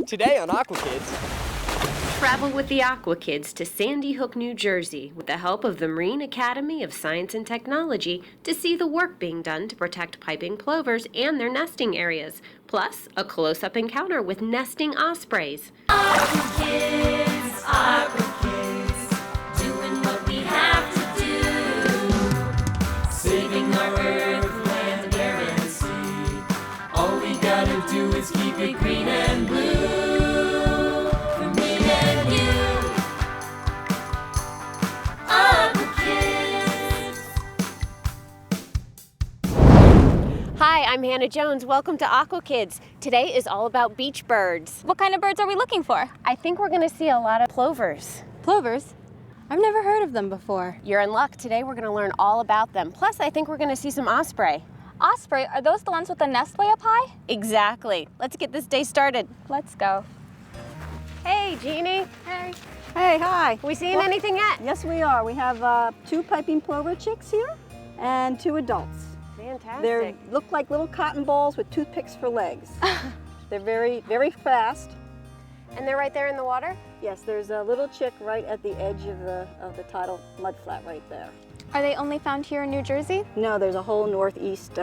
Today on Aqua Kids. Travel with the Aqua Kids to Sandy Hook, New Jersey with the help of the Marine Academy of Science and Technology to see the work being done to protect piping plovers and their nesting areas, plus a close-up encounter with nesting ospreys. Aqua Kids, doing what we have to do, saving our earth, land, air, and sea. All we gotta do is keep it green and blue. Hi, I'm Hannah Jones. Welcome to Aqua Kids. Today is all about beach birds. What kind of birds are we looking for? I think we're going to see a lot of plovers. Plovers? I've never heard of them before. You're in luck. Today we're going to learn all about them. Plus, I think we're going to see some osprey. Osprey? Are those the ones with the nest way up high? Exactly. Let's get this day started. Let's go. Hey, Jeannie. Hey. Hey, hi. We seeing anything yet? Yes, we are. We have 2 piping plover chicks here and 2 adults. Fantastic. They look like little cotton balls with toothpicks for legs. They're very, very fast. And they're right there in the water? Yes, there's a little chick right at the edge of the tidal mudflat right there. Are they only found here in New Jersey? No, there's a whole northeast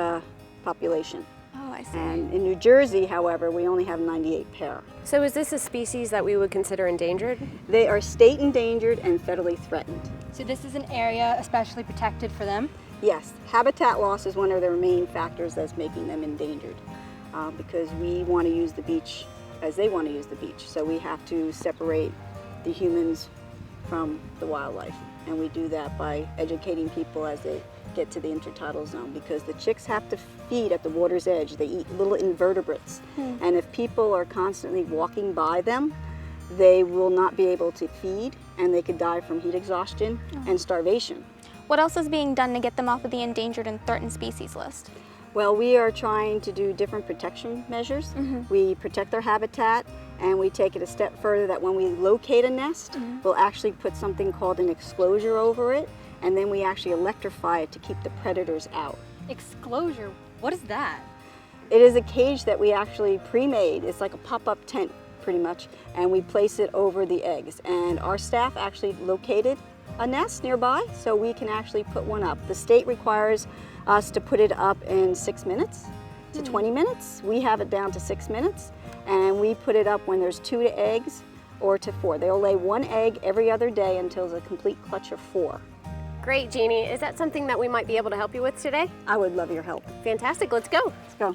population. Oh, I see. And in New Jersey, however, we only have 98 pair. So is this a species that we would consider endangered? They are state endangered and federally threatened. So this is an area especially protected for them? Yes, habitat loss is one of their main factors that's making them endangered because we want to use the beach as they want to use the beach. So we have to separate the humans from the wildlife. And we do that by educating people as they get to the intertidal zone because the chicks have to feed at the water's edge. They eat little invertebrates. And if people are constantly walking by them, they will not be able to feed and they could die from heat exhaustion and starvation. What else is being done to get them off of the endangered and threatened species list? Well, we are trying to do different protection measures. We protect their habitat and we take it a step further that when we locate a nest, we'll actually put something called an exclosure over it and then we actually electrify it to keep the predators out. Exclosure, what is that? It is a cage that we actually pre-made. It's like a pop-up tent pretty much, and we place it over the eggs. And our staff actually located a nest nearby so we can actually put one up. The state requires us to put it up in 6 minutes to 20 minutes. We have it down to 6 minutes and we put it up when there's 2 eggs or to 4. They'll lay 1 egg every other day until it's a complete clutch of 4. Great, Jeannie. Is that something that we might be able to help you with today? I would love your help. Fantastic. Let's go. Let's go.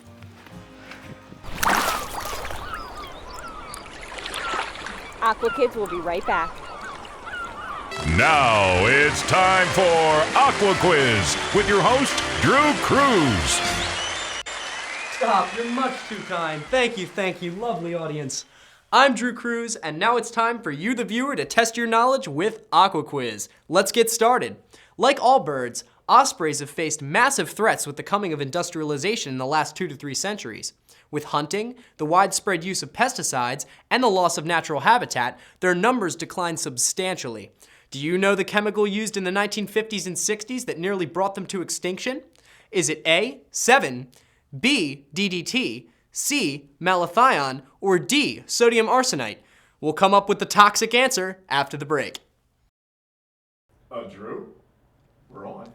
Aqua Kids will be right back. Now it's time for Aqua Quiz with your host, Drew Cruz. Stop, you're much too kind. Thank you, lovely audience. I'm Drew Cruz, and now it's time for you, the viewer, to test your knowledge with Aqua Quiz. Let's get started. Like all birds, ospreys have faced massive threats with the coming of industrialization in the last 2 to 3 centuries. With hunting, the widespread use of pesticides, and the loss of natural habitat, their numbers declined substantially. Do you know the chemical used in the 1950s and 60s that nearly brought them to extinction? Is it A, 7, B, DDT, C, malathion, or D, sodium arsenite? We'll come up with the toxic answer after the break. Drew, we're on.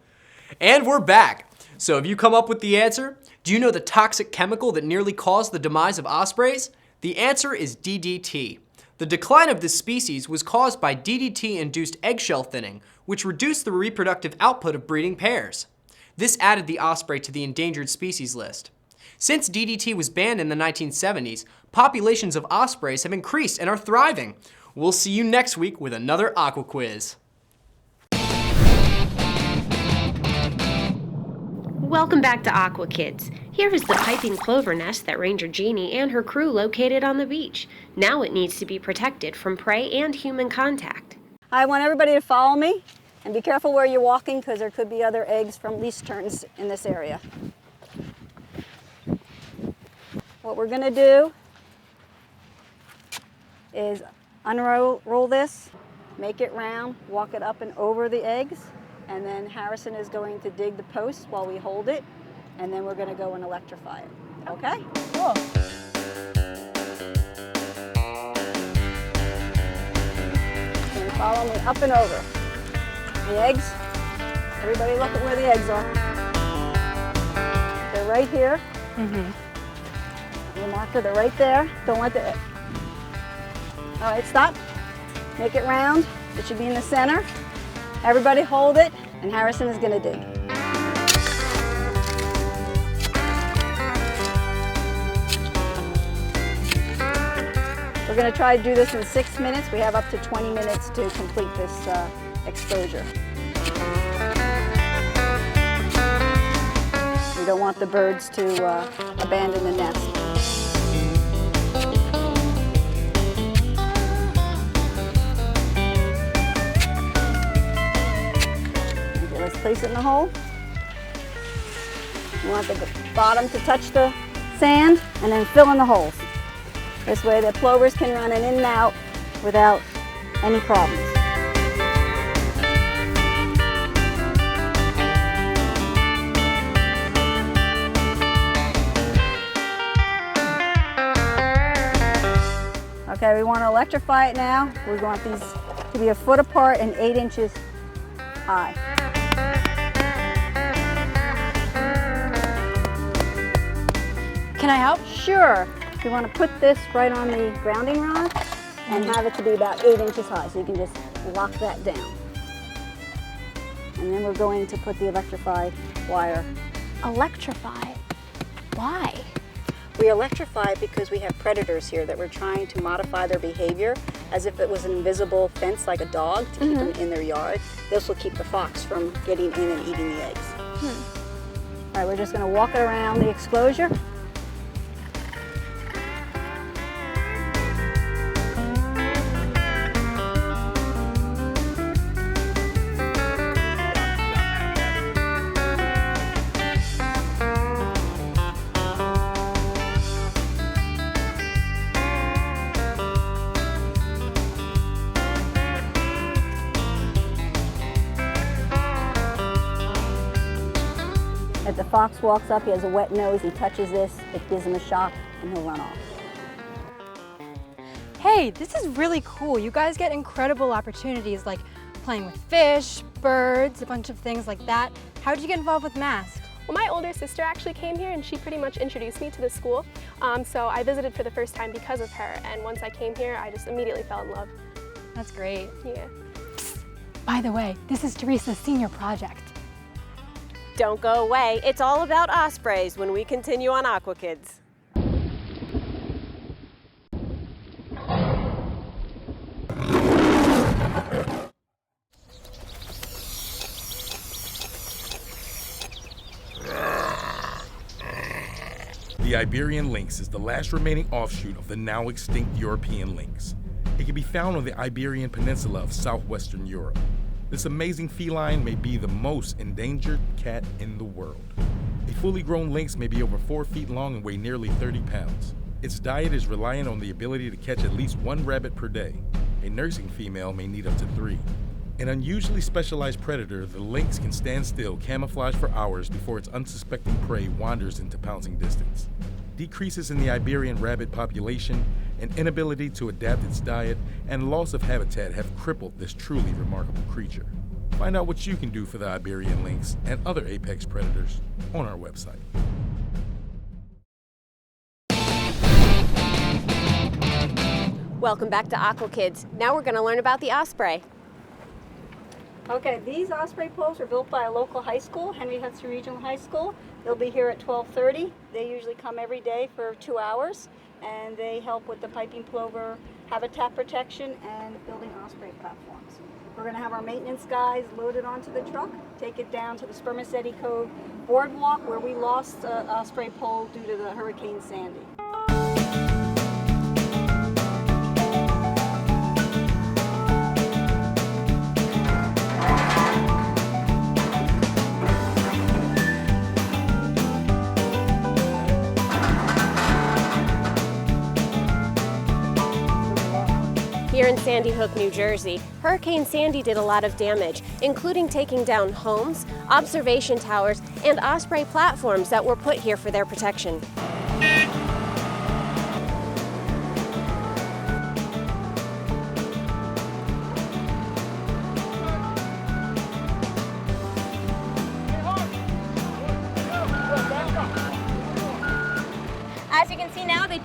And we're back. So have you come up with the answer? Do you know the toxic chemical that nearly caused the demise of ospreys? The answer is DDT. The decline of this species was caused by DDT-induced eggshell thinning, which reduced the reproductive output of breeding pairs. This added the osprey to the endangered species list. Since DDT was banned in the 1970s, populations of ospreys have increased and are thriving. We'll see you next week with another Aqua Quiz. Welcome back to Aqua Kids. Here is the piping plover nest that Ranger Jeannie and her crew located on the beach. Now it needs to be protected from prey and human contact. I want everybody to follow me and be careful where you're walking because there could be other eggs from least turns in this area. What we're going to do is unroll this, make it round, walk it up and over the eggs, and then Harrison is going to dig the post while we hold it, and then we're going to go and electrify it. Okay? Cool. Follow me up and over. The eggs, everybody look at where the eggs are. They're right here. The marker, they're right there. Don't let the... All right, stop. Make it round. It should be in the center. Everybody hold it, and Harrison is gonna dig. We're going to try to do this in 6 minutes. We have up to 20 minutes to complete this exposure. We don't want the birds to abandon the nest. Okay, let's place it in the hole. We want the bottom to touch the sand and then fill in the holes. This way the plovers can run in and out without any problems. Okay, we want to electrify it now. We want these to be 1 foot apart and 8 inches high. Can I help? Sure. We want to put this right on the grounding rod and have it to be about 8 inches high, so you can just lock that down. And then we're going to put the electrified wire. Electrify. Why? We electrify it because we have predators here that we're trying to modify their behavior as if it was an invisible fence like a dog to keep them in their yard. This will keep the fox from getting in and eating the eggs. All right, we're just going to walk it around the exclosure. If the fox walks up, he has a wet nose, he touches this, it gives him a shock, and he'll run off. Hey, this is really cool. You guys get incredible opportunities like playing with fish, birds, a bunch of things like that. How did you get involved with M.A.S.T? Well, my older sister actually came here and she pretty much introduced me to the school. So I visited for the first time because of her, and once I came here, I just immediately fell in love. That's great. Yeah. By the way, this is Teresa's senior project. Don't go away. It's all about Ospreys when we continue on Aqua Kids. The Iberian lynx is the last remaining offshoot of the now extinct European lynx. It can be found on the Iberian Peninsula of southwestern Europe. This amazing feline may be the most endangered cat in the world. A fully grown lynx may be over 4 feet long and weigh nearly 30 pounds. Its diet is reliant on the ability to catch at least 1 rabbit per day. A nursing female may need up to 3. An unusually specialized predator, the lynx can stand still, camouflage for hours before its unsuspecting prey wanders into pouncing distance. Decreases in the Iberian rabbit population, an inability to adapt its diet, and loss of habitat have crippled this truly remarkable creature. Find out what you can do for the Iberian lynx and other apex predators on our website. Welcome back to Aqua Kids. Now we're going to learn about the osprey. Okay, these osprey poles were built by a local high school, Henry Hudson Regional High School. They'll be here at 12:30. They usually come every day for 2 hours, and they help with the piping plover habitat protection and building osprey platforms. We're going to have our maintenance guys load it onto the truck, take it down to the Spermaceti Cove boardwalk where we lost an osprey pole due to the Hurricane Sandy. Here in Sandy Hook, New Jersey, Hurricane Sandy did a lot of damage, including taking down homes, observation towers, and osprey platforms that were put here for their protection.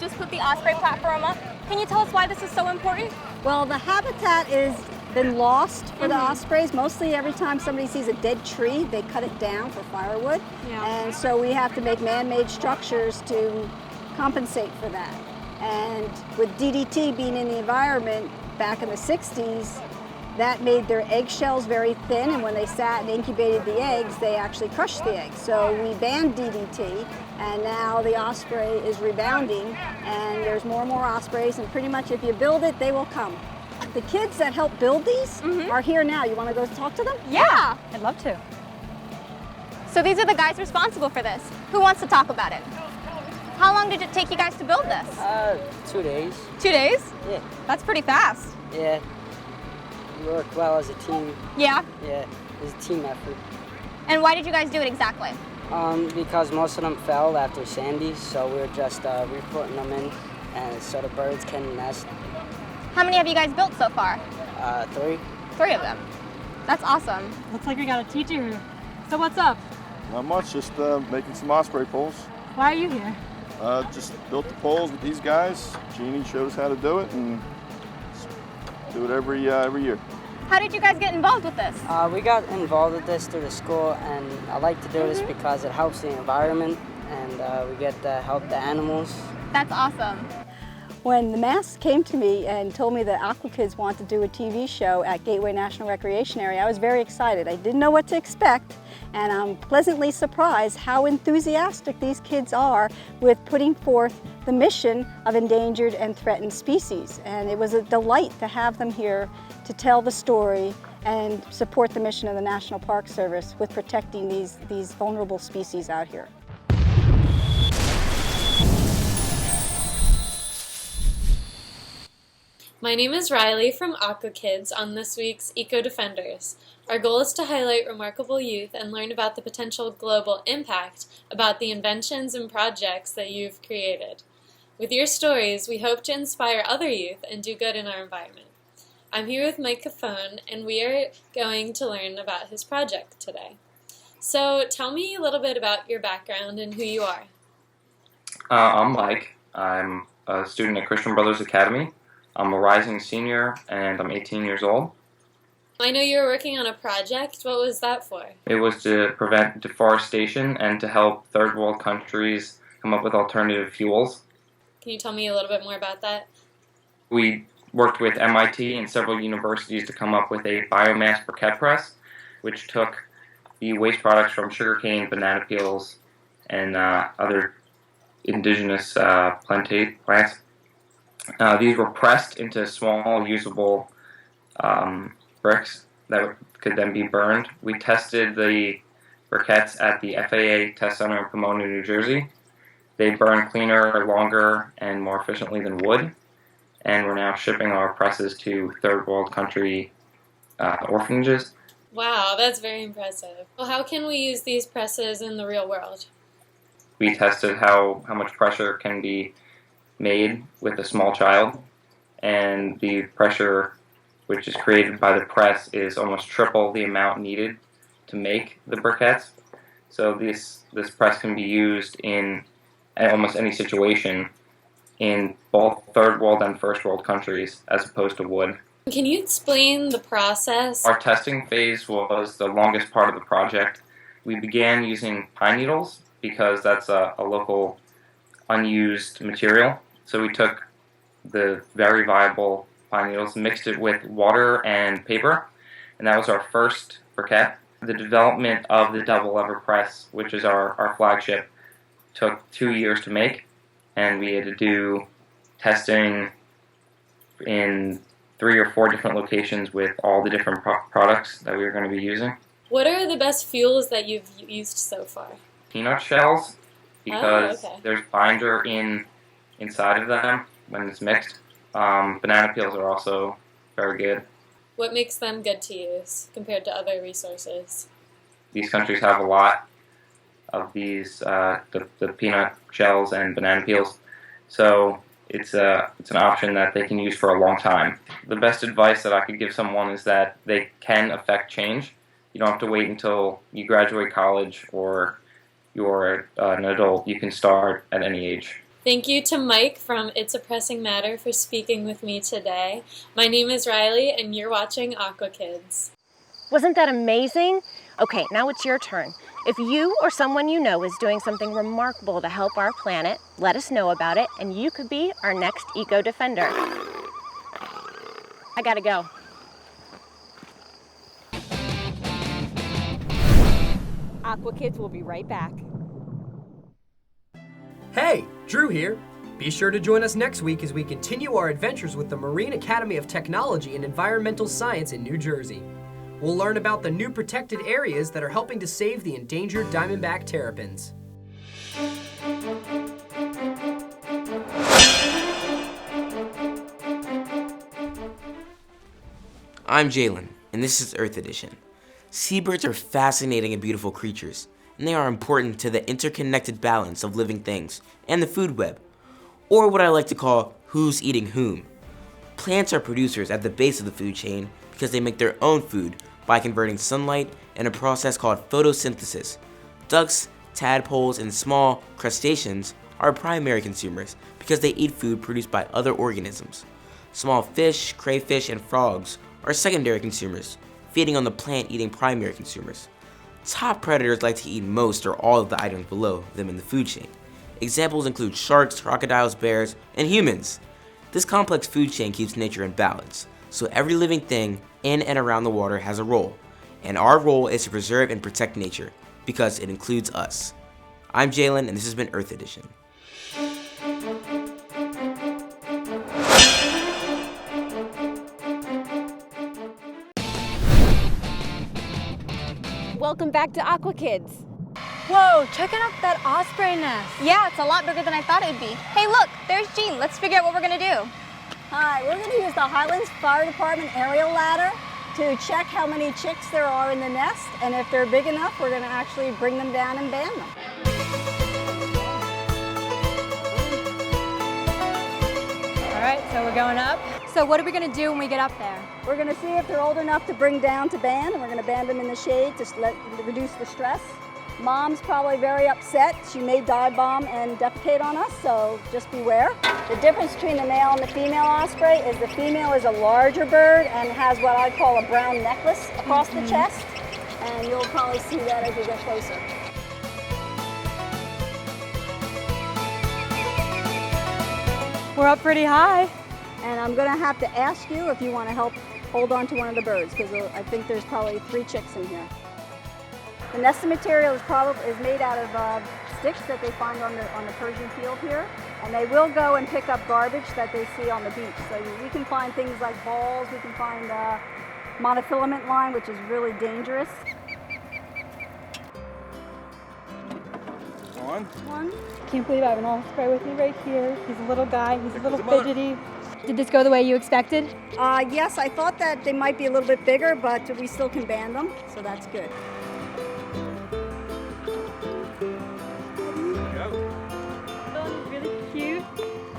just put the Osprey platform up. Can you tell us why this is so important? Well, the habitat is been lost for the ospreys. Mostly every time somebody sees a dead tree, they cut it down for firewood. And so we have to make man-made structures to compensate for that. And with DDT being in the environment back in the 60s, that made their eggshells very thin, and when they sat and incubated the eggs, they actually crushed the eggs. So we banned DDT, and now the osprey is rebounding, and there's more and more ospreys, and pretty much if you build it, they will come. The kids that helped build these are here now. You want to go talk to them? Yeah. I'd love to. So these are the guys responsible for this. Who wants to talk about it? How long did it take you guys to build this? 2 days. 2 days? Yeah. That's pretty fast. Yeah. We work well as a team. Yeah? Yeah, it's a team effort. And why did you guys do it exactly? Because most of them fell after Sandy, so we're just re-putting them in, and so the birds can nest. How many have you guys built so far? 3. 3 of them. That's awesome. Looks like we got a teacher here. So what's up? Not much, just making some osprey poles. Why are you here? Just built the poles with these guys. Jeannie showed us how to do it, and do it every year. How did you guys get involved with this? We got involved with this through the school, and I like to do this because it helps the environment, and we get to help the animals. That's awesome. When the M.A.S.T came to me and told me that Aqua Kids wanted to do a TV show at Gateway National Recreation Area, I was very excited. I didn't know what to expect, and I'm pleasantly surprised how enthusiastic these kids are with putting forth the mission of endangered and threatened species. And it was a delight to have them here to tell the story and support the mission of the National Park Service with protecting these vulnerable species out here. My name is Riley from Aqua Kids on this week's Eco Defenders. Our goal is to highlight remarkable youth and learn about the potential global impact about the inventions and projects that you've created. With your stories, we hope to inspire other youth and do good in our environment. I'm here with Mike Cafone, and we are going to learn about his project today. So tell me a little bit about your background and who you are. I'm Mike. I'm a student at Christian Brothers Academy. I'm a rising senior, and I'm 18 years old. I know you were working on a project. What was that for? It was to prevent deforestation and to help third world countries come up with alternative fuels. Can you tell me a little bit more about that? We worked with MIT and several universities to come up with a biomass briquette press, which took the waste products from sugarcane, banana peels, and other indigenous plants. These were pressed into small, usable bricks that could then be burned. We tested the briquettes at the FAA Test Center in Pomona, New Jersey. They burn cleaner, longer, and more efficiently than wood. And we're now shipping our presses to third world country orphanages. Wow, that's very impressive. Well, how can we use these presses in the real world? We tested how much pressure can be made with a small child, and the pressure which is created by the press is almost triple the amount needed to make the briquettes. So this press can be used in almost any situation in both third world and first world countries as opposed to wood. Can you explain the process? Our testing phase was the longest part of the project. We began using pine needles because that's a local unused material. So we took the very viable pine needles, mixed it with water and paper, and that was our first briquette. The development of the double lever press, which is our flagship, took 2 years to make, and we had to do testing in 3 or 4 different locations with all the different products that we were going to be using. What are the best fuels that you've used so far? Peanut shells, because okay. there's binder inside of them when it's mixed. Banana peels are also very good. What makes them good to use compared to other resources? These countries have a lot of these, the peanut shells and banana peels, so it's an option that they can use for a long time. The best advice that I could give someone is that they can affect change. You don't have to wait until you graduate college or you're an adult. You can start at any age. Thank you to Mike from It's a Pressing Matter for speaking with me today. My name is Riley, and you're watching Aqua Kids. Wasn't that amazing? Okay, now it's your turn. If you or someone you know is doing something remarkable to help our planet, let us know about it, and you could be our next Eco Defender. I gotta go. Aqua Kids will be right back. Hey, Drew here. Be sure to join us next week as we continue our adventures with the Marine Academy of Technology and Environmental Science in New Jersey. We'll learn about the new protected areas that are helping to save the endangered diamondback terrapins. I'm Jalen, and this is Earth Edition. Seabirds are fascinating and beautiful creatures, and they are important to the interconnected balance of living things and the food web, or what I like to call who's eating whom. Plants are producers at the base of the food chain because they make their own food by converting sunlight in a process called photosynthesis. Ducks, tadpoles, and small crustaceans are primary consumers because they eat food produced by other organisms. Small fish, crayfish, and frogs are secondary consumers, feeding on the plant eating primary consumers. Top predators like to eat most or all of the items below them in the food chain. Examples include sharks, crocodiles, bears, and humans. This complex food chain keeps nature in balance, so every living thing in and around the water has a role, and our role is to preserve and protect nature, because it includes us. I'm Jalen, and this has been Earth Edition. Welcome back to Aqua Kids. Whoa, checking out that osprey nest. Yeah, it's a lot bigger than I thought it'd be. Hey, look, there's Jean. Let's figure out what we're gonna do. Hi, we're going to use the Highlands Fire Department aerial ladder to check how many chicks there are in the nest, and if they're big enough, we're going to actually bring them down and ban them. All right, so we're going up. So what are we gonna do when we get up there? We're going to see if they're old enough to bring down to ban, and we're going to ban them in the shade to reduce the stress. Mom's probably very upset. She may dive bomb and defecate on us, so just beware. The difference between the male and the female osprey is the female is a larger bird and has what I call a brown necklace across the chest, and you'll probably see that as we get closer. We're up pretty high. And I'm going to have to ask you if you want to help hold on to one of the birds, because I think there's probably 3 chicks in here. The nesting material is made out of sticks that they find on the Persian field here, and they will go and pick up garbage that they see on the beach. So we can find things like balls, we can find monofilament line, which is really dangerous. One. Can't believe I have an osprey with me right here. He's a little guy, he's a little fidgety. Did this go the way you expected? Yes, I thought that they might be a little bit bigger, but we still can ban them, so that's good. Really cute.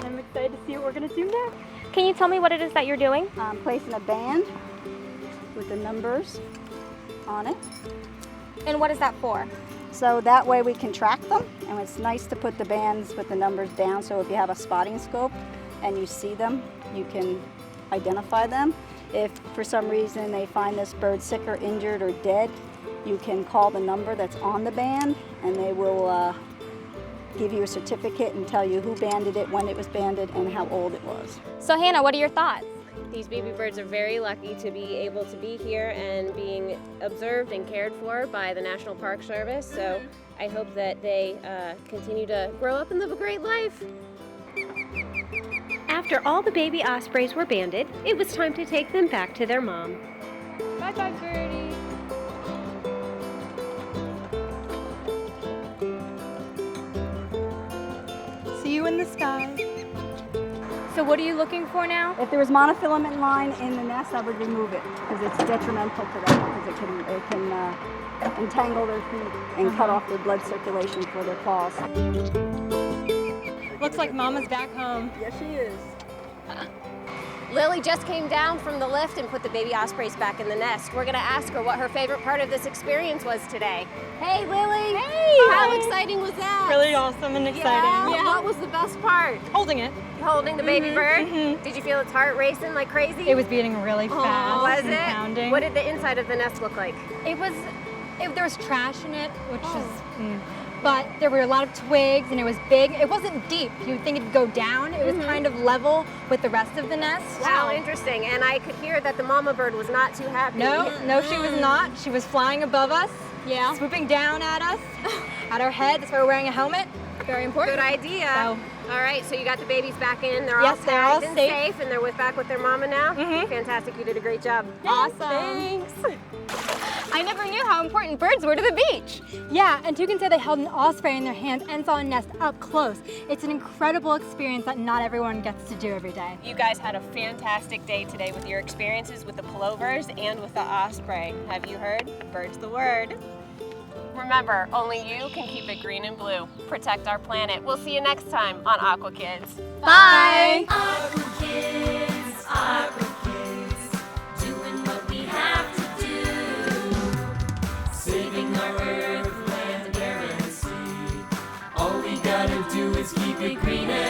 I'm excited to see what we're gonna do next. Can you tell me what it is that you're doing? I'm placing a band with the numbers on it. And what is that for? So that way we can track them, and it's nice to put the bands with the numbers down, so if you have a spotting scope and you see them, you can identify them. If for some reason they find this bird sick or injured or dead, you can call the number that's on the band, and they will give you a certificate and tell you who banded it, when it was banded, and how old it was. So Hannah, what are your thoughts? These baby birds are very lucky to be able to be here and being observed and cared for by the National Park Service. So I hope that they continue to grow up and live a great life. After all the baby ospreys were banded, it was time to take them back to their mom. Bye-bye, birdie. See you in the sky. So what are you looking for now? If there was monofilament line in the nest, I would remove it because it's detrimental to them, because it can entangle their feet and cut off their blood circulation for their claws. Looks like Mama's back home. Yes, she is. Lily just came down from the lift and put the baby ospreys back in the nest. We're gonna ask her what her favorite part of this experience was today. Hey, Lily. Hey. How exciting was that? Really awesome and exciting. Yeah. What was the best part? Holding it. Holding the baby bird? Did you feel its heart racing like crazy? It was beating really fast. Was and it? pounding. What did the inside of the nest look like? There was trash in it, which is, but there were a lot of twigs and it was big. It wasn't deep. You'd think it'd go down. It was kind of level with the rest of the nest. Wow, interesting. And I could hear that the mama bird was not too happy. No, she was not. She was flying above us. Yeah. Swooping down at us, at our head. That's why we're wearing a helmet. Very important. Good idea. So, all right, so you got the babies back in. They're Yes, all they're all tagged and safe. safe, and they're back with their mama now. Fantastic. You did a great job. Awesome. Thanks. I never knew how important birds were to the beach. yeah, and you can say they held an osprey in their hands and saw a nest up close. It's an incredible experience that not everyone gets to do every day. You guys had a fantastic day today with your experiences with the plovers and with the osprey. Have you heard? Bird's the word. Remember, only you can keep it green and blue. Protect our planet. We'll see you next time on Aqua Kids. Bye. Aqua Kids, doing what we have to do. Saving our earth, land, air, and sea. All we gotta do is keep it green and